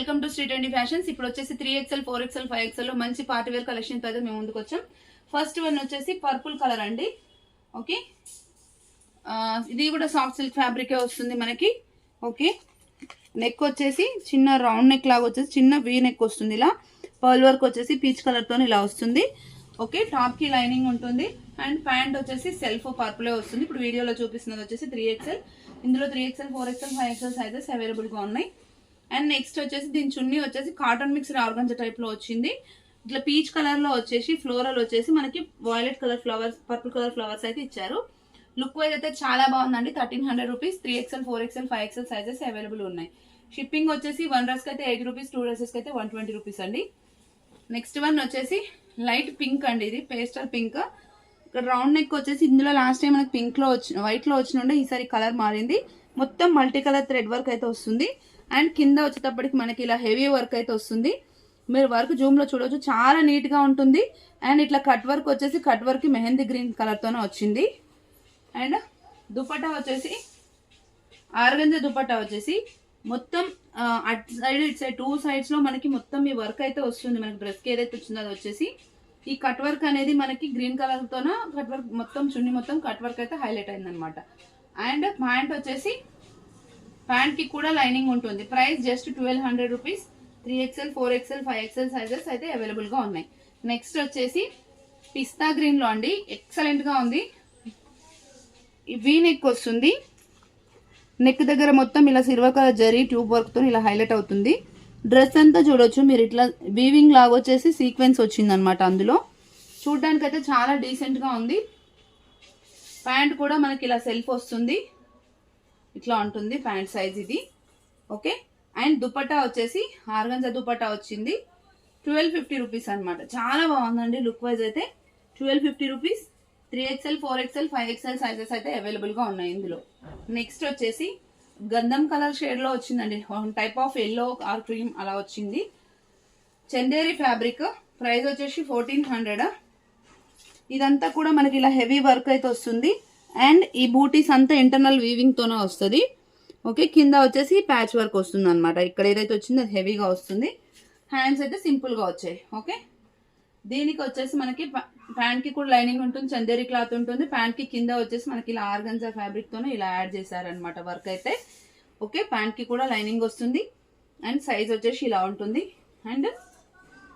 Welcome to Shri trendy fashions. ఇప్పుడు వచ్చేసి 3XL 4XL 5XL లో మంచి పార్టీ వేర్ కలెక్షన్ తో అయితే మేము ముందుకు వచ్చాం. ఫస్ట్ వన్ వచ్చేసి పర్పుల్ కలర్ అండి. ఓకే, ఇది కూడా సాఫ్ట్ సిల్క్ ఫ్యాబ్రికే వస్తుంది మనకి. ఓకే, నెక్ వచ్చేసి చిన్న రౌండ్ నెక్ లాగా వచ్చేసి చిన్న వీ నెక్ వస్తుంది. ఇలా పర్ల్ వర్క్ వచ్చేసి పీచ్ కలర్ తో ఇలా వస్తుంది. ఓకే, టాప్ కి లైనింగ్ ఉంటుంది అండ్ ప్యాంట్ వచ్చేసి సెల్ఫ్ పర్పులే వస్తుంది. ఇప్పుడు వీడియోలో చూపిస్తున్నది వచ్చేసి 3XL. ఇందులో 3XL 4XL 5XL sizes available గా ఉన్నాయి. అండ్ నెక్స్ట్ వచ్చేసి దీని చున్నీ వచ్చేసి కాటన్ మిక్స్డ్ ఆర్గంజా టైప్ లో వచ్చింది. ఇట్లా పీచ్ కలర్ లో వచ్చేసి ఫ్లోరల్ వచ్చేసి మనకి violet colour flowers, purple colour flowers అయితే ఇచ్చారు. లుక్ వైజ్ అయితే చాలా బాగుందండి. 1300 rupees. 3XL 4XL 5XL sizes available ఉన్నాయి. షిప్పింగ్ వచ్చేసి 1 డ్రెస్ కి అయితే 80 రూపీస్, 2 డ్రెస్సెస్ కి అయితే 120 రూపీస్ అండి. నెక్స్ట్ వన్ వచ్చేసి లైట్ పింక్ అండి. ఇది పేస్టల్ పింక్. ఇక్కడ రౌండ్ నెక్ వచ్చేసి ఇందులో లాస్ట్ టైం మనకి పింక్ లో వచ్చి వైట్ లో వచ్చిన ఈసారి కలర్ మారింది. మొత్తం మల్టీ కలర్ థ్రెడ్ వర్క్ అయితే వస్తుంది. అండ్ కింద వచ్చేటప్పటికి మనకి ఇలా హెవీ వర్క్ అయితే వస్తుంది. మీరు వర్క్ జూమ్ లో చూడవచ్చు, చాలా నీట్ గా ఉంటుంది. అండ్ ఇట్లా కట్ వర్క్ వచ్చేసి cut work mehndi green colour తోనే వచ్చింది. అండ్ దుపట్టా వచ్చేసి ఆర్గంజా దుపట్టా వచ్చేసి మొత్తం at side it side 2 sides లో మనకి మొత్తం ఈ వర్క్ అయితే వస్తుంది. మనకి డ్రెస్ కి ఏదైతే వచ్చిందో అది వచ్చేసి ఈ కట్ వర్క్ అనేది మనకి గ్రీన్ కలర్ తోన కట్ వర్క్ మొత్తం చున్నీ మొత్తం కట్ వర్క్ అయితే హైలైట్ అయింది అనమాట. అండ్ ప్యాంట్ వచ్చేసి ప్యాంట్ కి కూడా లైనింగ్ ఉంటుంది. Price just 1200 rupees. 3XL 4XL 5XL sizes అయితే అవైలబుల్ గా ఉన్నాయి. నెక్స్ట్ వచ్చేసి పిస్తా గ్రీన్ లో అండి. ఎక్సలెంట్ గా ఉంది. వీ నెక్ వస్తుంది. నెక్ దగ్గర మొత్తం ఇలా silver colour zari tube work తో ఇలా హైలైట్ అవుతుంది. డ్రెస్ అంతా చూడొచ్చు మీరు. ఇట్లా వీవింగ్ లాగా వచ్చేసి సీక్వెన్స్ వచ్చింది అనమాట. అందులో చూడడానికి అయితే చాలా డీసెంట్ గా ఉంది. ప్యాంట్ కూడా మనకి ఇలా సెల్ఫ్ వస్తుంది. ఇట్లా ఉంటుంది ప్యాంట్ సైజ్ ఇది. ఓకే, అండ్ దుపట్టా వచ్చేసి ఆర్గంజా దుపట్టా వచ్చింది. 1250 రూపీస్ అనమాట. చాలా బాగుందండి లుక్ వైజ్ అయితే. 1250 rupees. 3XL 4XL 5XL sizes అయితే అవైలబుల్ గా ఉన్నాయి ఇందులో. నెక్స్ట్ వచ్చేసి గంధం కలర్ షేడ్ లో వచ్చిందండి. Type of yellow or cream అలా వచ్చింది. చందేరి ఫ్యాబ్రిక్. ప్రైస్ వచ్చేసి 1400. ఇదంతా కూడా మనకి ఇలా హెవీ వర్క్ అయితే వస్తుంది. అండ్ ఈ బూటీస్ అంతా ఇంటర్నల్ వీవింగ్ తోనే వస్తుంది. ఓకే, కింద వచ్చేసి ప్యాచ్ వర్క్ వస్తుంది అనమాట. ఇక్కడ ఏదైతే వచ్చిందో అది హెవీగా వస్తుంది. హ్యాండ్స్ అయితే సింపుల్ గా వచ్చాయి. ఓకే, దీనికి వచ్చేసి మనకి ప్యాంట్ కి కూడా లైనింగ్ ఉంటుంది. చందేరి క్లాత్ ఉంటుంది. ప్యాంట్ కి కింద వచ్చేసి మనకి ఇలా ఆర్గంజా ఫ్యాబ్రిక్ తోనే ఇలా యాడ్ చేశారనమాట వర్క్ అయితే. ఓకే, ప్యాంట్ కి కూడా లైనింగ్ వస్తుంది. అండ్ సైజ్ వచ్చేసి ఇలా ఉంటుంది. అండ్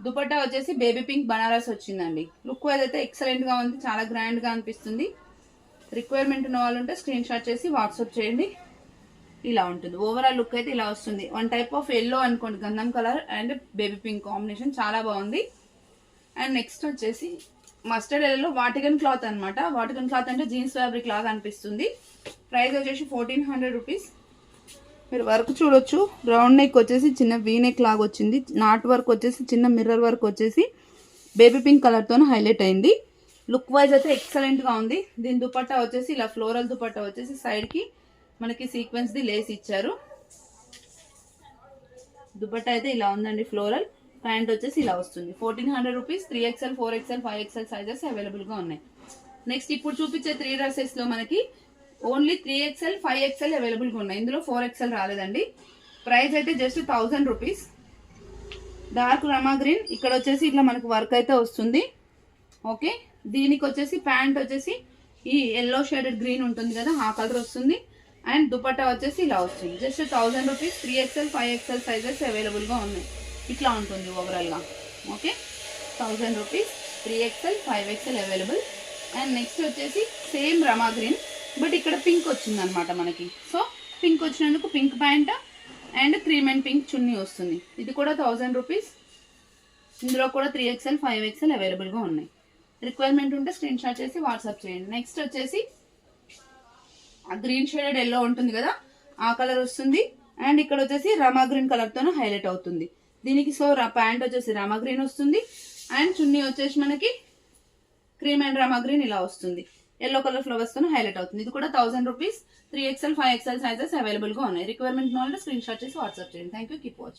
దుపట్టా వచ్చేసి బేబీ పింక్ బనారస్ వచ్చిందండి. లుక్ వైజ్ అయితే ఎక్సలెంట్ గా ఉంది. చాలా గ్రాండ్ గా అనిపిస్తుంది. రిక్వైర్మెంట్ ఉన్న వాళ్ళు ఉంటే స్క్రీన్ షాట్ చేసి వాట్సాప్ చేయండి. ఇలా ఉంటుంది. ఓవరాల్ లుక్ అయితే ఇలా వస్తుంది. వన్ టైప్ ఆఫ్ ఎల్లో అనుకోండి, గంధం colour and baby pink combination చాలా బాగుంది. అండ్ నెక్స్ట్ వచ్చేసి మస్టర్డ్ ఎల్లో వాటికన్ క్లాత్ అనమాట. వాటికన్ క్లాత్ అంటే జీన్స్ ఫ్యాబ్రిక్ లాగా అనిపిస్తుంది. ప్రైస్ వచ్చేసి 1400 రూపీస్. మీరు వర్క్ చూడొచ్చు. రౌండ్ నెక్ వచ్చేసి చిన్న వీ నెక్ లాగా వచ్చింది. నాట్ వర్క్ వచ్చేసి చిన్న మిర్రర్ వర్క్ వచ్చేసి బేబీ పింక్ కలర్ తో హైలైట్ అయింది. లుక్ వైజ్ అయితే ఎక్సలెంట్ గా ఉంది. దీని దుపట్టా వచ్చేసి ఇలా ఫ్లోరల్ దుపట్టా వచ్చేసి సైడ్ కి మనకి సీక్వెన్స్ ది లేస్ ఇచ్చారు. దుపట్టా అయితే ఇలా ఉందండి ఫ్లోరల్. ప్యాంట్ వచ్చేసి ఇలా వస్తుంది. 1400 rupees. 3XL 4XL 5XL sizes available గా ఉన్నాయి. నెక్స్ట్ ఇప్పుడు చూపించే 3 డ్రెస్సెస్ లో మనకి ఓన్లీ 3XL 5XL అవైలబుల్ గా ఉన్నాయి. ఇందులో 4XL రాలేదండి. ప్రైస్ అయితే జస్ట్ 1000 రూపీస్. డార్క్ రమా గ్రీన్. ఇక్కడ వచ్చేసి ఇట్లా మనకి వర్క్ అయితే వస్తుంది. ఓకే, దీనికి వచ్చేసి ప్యాంట్ వచ్చేసి ఈ ఎల్లో షేడెడ్ గ్రీన్ ఉంటుంది కదా, ఆ కలర్ వస్తుంది. అండ్ దుపట్టా వచ్చేసి ఇలా వస్తుంది. Just 1000 rupees. 3XL 5XL sizes available గా ఉన్నాయి. ఇట్లా ఉంటుంది ఓవరాల్ గా. Okay, 1000 rupees. 3XL 5XL available. And next వచ్చేసి సేమ్ రమా గ్రీన్ బట్ ఇక్కడ పింక్ వచ్చింది అనమాట మనకి. సో పింక్ వచ్చినందుకు pink pant and cream and pink చున్నీ వస్తుంది. ఇది కూడా 1000 రూపీస్. ఇందులో కూడా 3XL 5XL అవైలబుల్ గా ఉన్నాయి. రిక్వైర్మెంట్ ఉంటే స్క్రీన్ షాట్ చేసి వాట్సాప్ చేయండి. నెక్స్ట్ వచ్చేసి గ్రీన్ షేడెడ్ ఎల్లో ఉంటుంది కదా, ఆ కలర్ వస్తుంది. అండ్ ఇక్కడ వచ్చేసి రమా గ్రీన్ కలర్ తోనే హైలైట్ అవుతుంది. దీనికి సో ప్యాంట్ వచ్చేసి రమా గ్రీన్ వస్తుంది. అండ్ చున్నీ వచ్చేసి మనకి క్రీమ్ అండ్ రమా గ్రీన్ ఇలా వస్తుంది. ఎల్లో కలర్ ఫ్లవర్స్ తో హైలైట్ అవుతుంది. ఇది కూడా 1000 rupees. 3XL 5XL sizes available గా ఉన్నాయి. రిక్వైర్మెంట్ ఉన్న వాళ్ళు స్క్రీన్ షాట్ చేసి వాట్సాప్ చేయండి. Thank you. Keep watching.